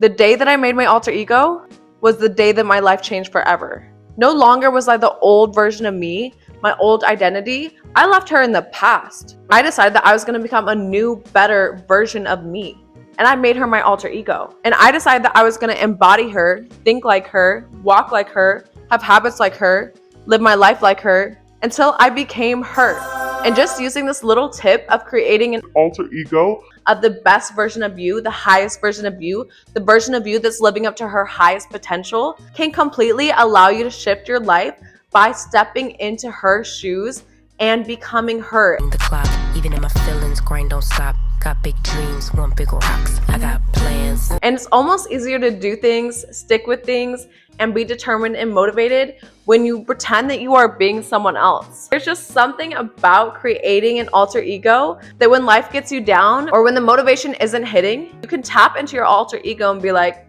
The day that I made my alter ego was the day that my life changed forever. No longer was I the old version of me, my old identity. I left her in the past. I decided that I was going to become a new, better version of me. And I made her my alter ego. And I decided that I was going to embody her, think like her, walk like her, have habits like her, live my life like her, until I became her. And just using this little tip of creating an alter ego of the best version of you, the highest version of you, the version of you that's living up to her highest potential, can completely allow you to shift your life by stepping into her shoes and becoming her. The clock, even in my feelings, grind don't stop. Got big dreams, want big rocks. I got plans. And it's almost easier to do things, stick with things, and be determined and motivated when you pretend that you are being someone else. There's just something about creating an alter ego that when life gets you down or when the motivation isn't hitting, you can tap into your alter ego and be like,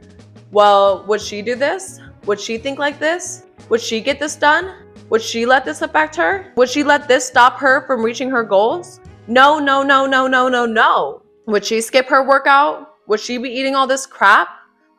well, would she do this? Would she think like this? Would she get this done? Would she let this affect her? Would she let this stop her from reaching her goals? No, no, no, no, no, no, no. Would she skip her workout? Would she be eating all this crap?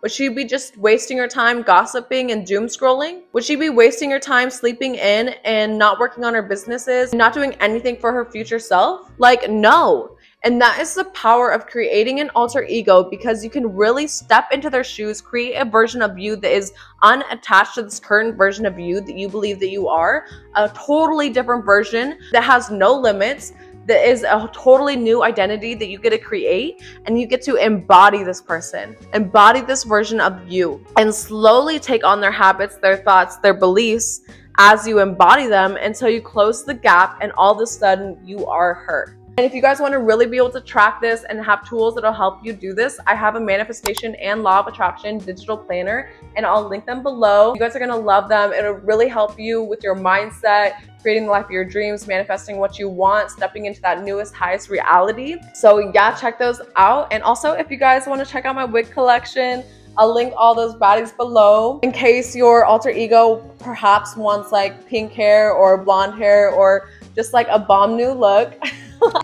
Would she be just wasting her time gossiping and doom scrolling? Would she be wasting her time sleeping in and not working on her businesses, not doing anything for her future self? Like, no. And that is the power of creating an alter ego, because you can really step into their shoes, create a version of you that is unattached to this current version of you that you believe that you are, a totally different version that has no limits, that is a totally new identity that you get to create, and you get to embody this person, embody this version of you, and slowly take on their habits, their thoughts, their beliefs as you embody them until you close the gap and all of a sudden you are her. And if you guys want to really be able to track this and have tools that'll help you do this, I have a manifestation and law of attraction digital planner, and I'll link them below. You guys are going to love them. It'll really help you with your mindset, creating the life of your dreams, manifesting what you want, stepping into that newest, highest reality. So yeah, check those out. And also, if you guys want to check out my wig collection, I'll link all those baddies below in case your alter ego perhaps wants like pink hair or blonde hair or just like a bomb new look.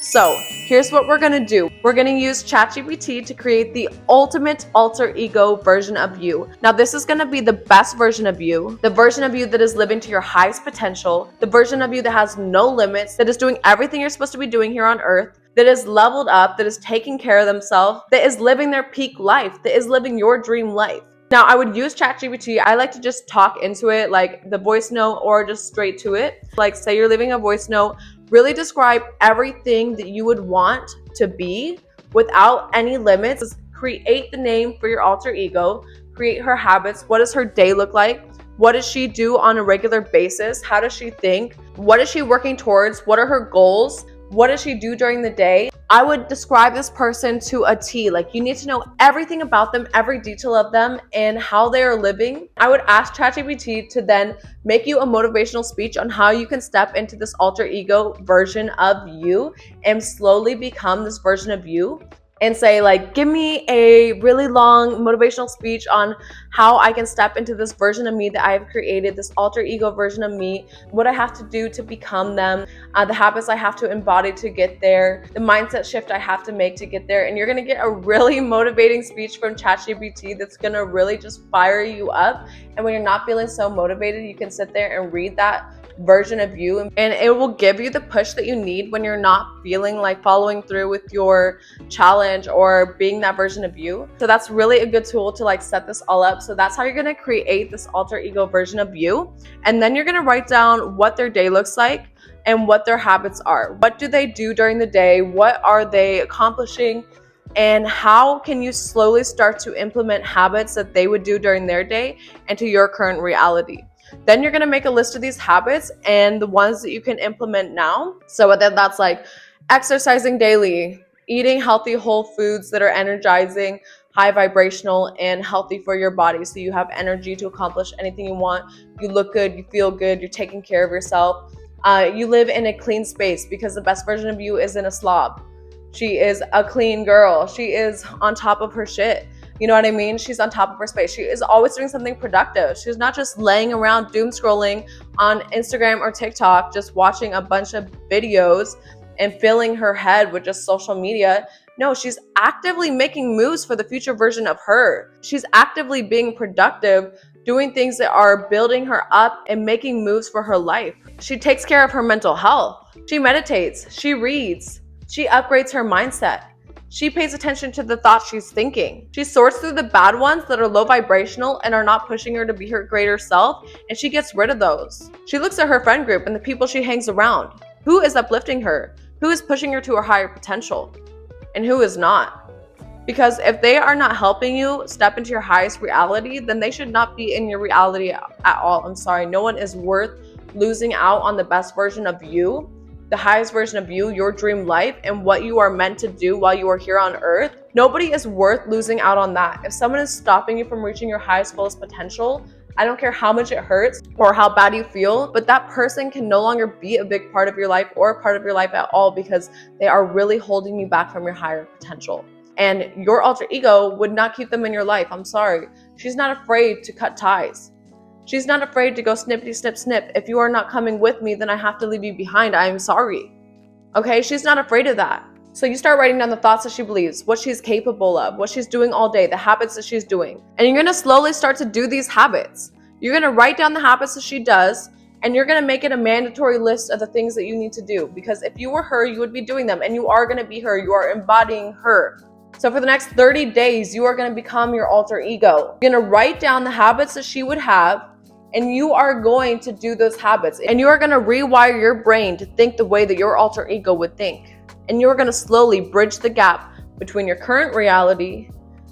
So here's what we're gonna do. We're gonna use ChatGPT to create the ultimate alter ego version of you. Now this is gonna be the best version of you, the version of you that is living to your highest potential, the version of you that has no limits, that is doing everything you're supposed to be doing here on earth, that is leveled up, that is taking care of themselves, that is living their peak life, that is living your dream life. Now, I would use ChatGPT. I like to just talk into it, like the voice note or just straight to it. Like say you're leaving a voice note, really describe everything that you would want to be without any limits. Create the name for your alter ego, create her habits. What does her day look like? What does she do on a regular basis? How does she think? What is she working towards? What are her goals? What does she do during the day? I would describe this person to a T. Like you need to know everything about them, every detail of them, and how they are living. I would ask ChatGPT to then make you a motivational speech on how you can step into this alter ego version of you and slowly become this version of you. And say like, give me a really long motivational speech on how I can step into this version of me that I have created, this alter ego version of me, what I have to do to become them, the habits I have to embody to get there, the mindset shift I have to make to get there. And you're gonna get a really motivating speech from ChatGPT that's gonna really just fire you up. And when you're not feeling so motivated, you can sit there and read that version of you, and it will give you the push that you need when you're not feeling like following through with your challenge or being that version of you. So that's really a good tool to like set this all up. So that's how you're going to create this alter ego version of you. And then you're going to write down what their day looks like and what their habits are. What do they do during the day? What are they accomplishing? And how can you slowly start to implement habits that they would do during their day into your current reality? Then you're going to make a list of these habits and the ones that you can implement now. So then that's like exercising daily, eating healthy whole foods that are energizing, high vibrational, and healthy for your body. So you have energy to accomplish anything you want. You look good, you feel good, you're taking care of yourself. You live in a clean space because the best version of you isn't a slob. She is a clean girl. She is on top of her shit. You know what I mean? She's on top of her space. She is always doing something productive. She's not just laying around doom scrolling on Instagram or TikTok, just watching a bunch of videos and filling her head with just social media. No, she's actively making moves for the future version of her. She's actively being productive, doing things that are building her up and making moves for her life. She takes care of her mental health. She meditates, she reads, she upgrades her mindset. She pays attention to the thoughts she's thinking. She sorts through the bad ones that are low vibrational and are not pushing her to be her greater self, and she gets rid of those. She looks at her friend group and the people she hangs around. Who is uplifting her? Who is pushing her to her higher potential? And who is not? Because if they are not helping you step into your highest reality, then they should not be in your reality at all. I'm sorry, no one is worth losing out on the best version of you, the highest version of you, your dream life, and what you are meant to do while you are here on earth. Nobody is worth losing out on that. If someone is stopping you from reaching your highest, fullest potential, I don't care how much it hurts or how bad you feel, but that person can no longer be a big part of your life or a part of your life at all, because they are really holding you back from your higher potential. And your alter ego would not keep them in your life. I'm sorry. She's not afraid to cut ties. She's not afraid to go snippety snip snip. If you are not coming with me, then I have to leave you behind. I am sorry. Okay? She's not afraid of that. So you start writing down the thoughts that she believes, what she's capable of, what she's doing all day, the habits that she's doing. And you're going to slowly start to do these habits. You're going to write down the habits that she does, and you're going to make it a mandatory list of the things that you need to do. Because if you were her, you would be doing them, and you are going to be her. You are embodying her. So for the next 30 days, you are going to become your alter ego. You're going to write down the habits that she would have, and you are going to do those habits. And you are going to rewire your brain to think the way that your alter ego would think. And you're going to slowly bridge the gap between your current reality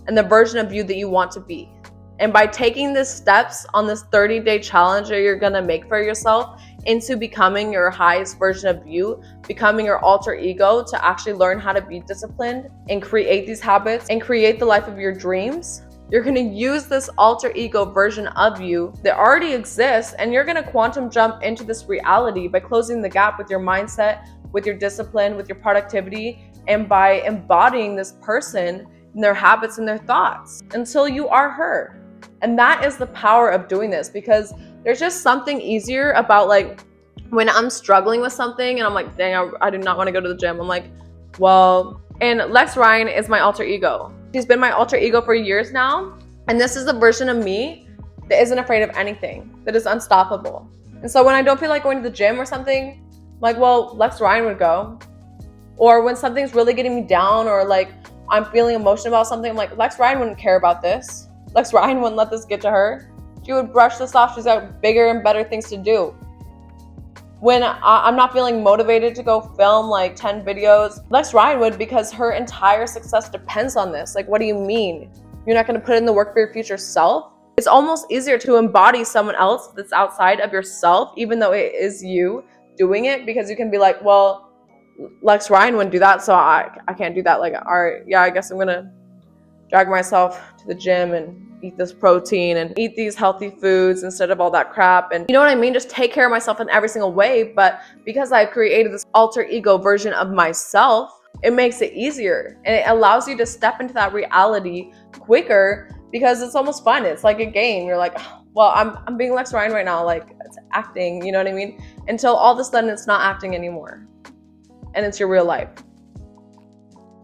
and the version of you that you want to be. And by taking the steps on this 30-day challenge that you're going to make for yourself into becoming your highest version of you, becoming your alter ego, to actually learn how to be disciplined and create these habits and create the life of your dreams, you're going to use this alter ego version of you that already exists, and you're going to quantum jump into this reality by closing the gap with your mindset, with your discipline, with your productivity, and by embodying this person and their habits and their thoughts until you are her. And that is the power of doing this, because there's just something easier about, like, when I'm struggling with something and I'm like, dang, I do not want to go to the gym. I'm like, well, and Lex Ryan is my alter ego. She's been my alter ego for years now. And this is the version of me that isn't afraid of anything, that is unstoppable. And so when I don't feel like going to the gym or something, I'm like, well, Lex Ryan would go. Or when something's really getting me down, or like I'm feeling emotional about something, I'm like, Lex Ryan wouldn't care about this. Lex Ryan wouldn't let this get to her. She would brush this off. She's got bigger and better things to do. When I'm not feeling motivated to go film like 10 videos, Lex Ryan would, because her entire success depends on this. Like, what do you mean? You're not going to put in the work for your future self? It's almost easier to embody someone else that's outside of yourself, even though it is you doing it, because you can be like, well, Lex Ryan wouldn't do that, so I can't do that. Like, all right, yeah, I guess I'm going to drag myself to the gym and eat this protein and eat these healthy foods instead of all that crap. And you know what I mean? Just take care of myself in every single way. But because I've created this alter ego version of myself, it makes it easier. And it allows you to step into that reality quicker, because it's almost fun. It's like a game. You're like, oh, well, I'm being Lex Ryan right now. Like, it's acting, you know what I mean? Until all of a sudden it's not acting anymore. And it's your real life.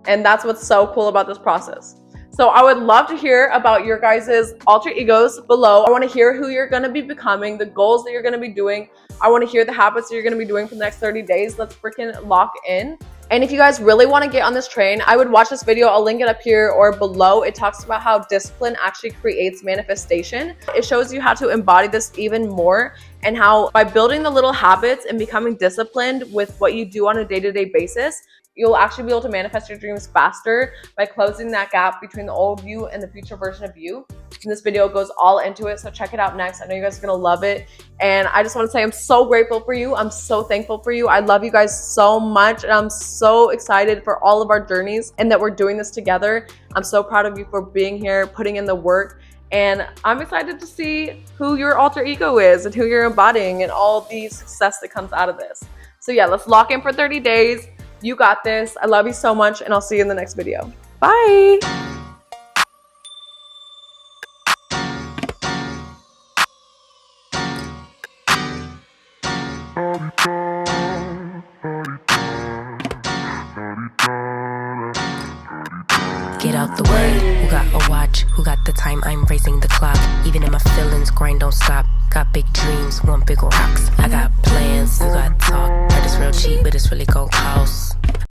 And that's what's so cool about this process. So I would love to hear about your guys' alter egos below. I want to hear who you're going to be becoming, the goals that you're going to be doing. I want to hear the habits that you're going to be doing for the next 30 days. Let's freaking lock in. And if you guys really want to get on this train, I would watch this video. I'll link it up here or below. It talks about how discipline actually creates manifestation. It shows you how to embody this even more, and how by building the little habits and becoming disciplined with what you do on a day-to-day basis, you'll actually be able to manifest your dreams faster by closing that gap between the old you and the future version of you. And this video goes all into it, so check it out next. I know you guys are gonna love it. And I just want to say I'm so grateful for you. I'm so thankful for you. I love you guys so much, and I'm so excited for all of our journeys and that we're doing this together. I'm so proud of you for being here, putting in the work. And I'm excited to see who your alter ego is and who you're embodying and all the success that comes out of this. So yeah, let's lock in for 30 days. You got this. I love you so much, and I'll see you in the next video. Bye. out the way. Who got a watch? Who got the time? I'm raising the clock. Even in my feelings, grind don't stop. Got big dreams, want bigger rocks. I got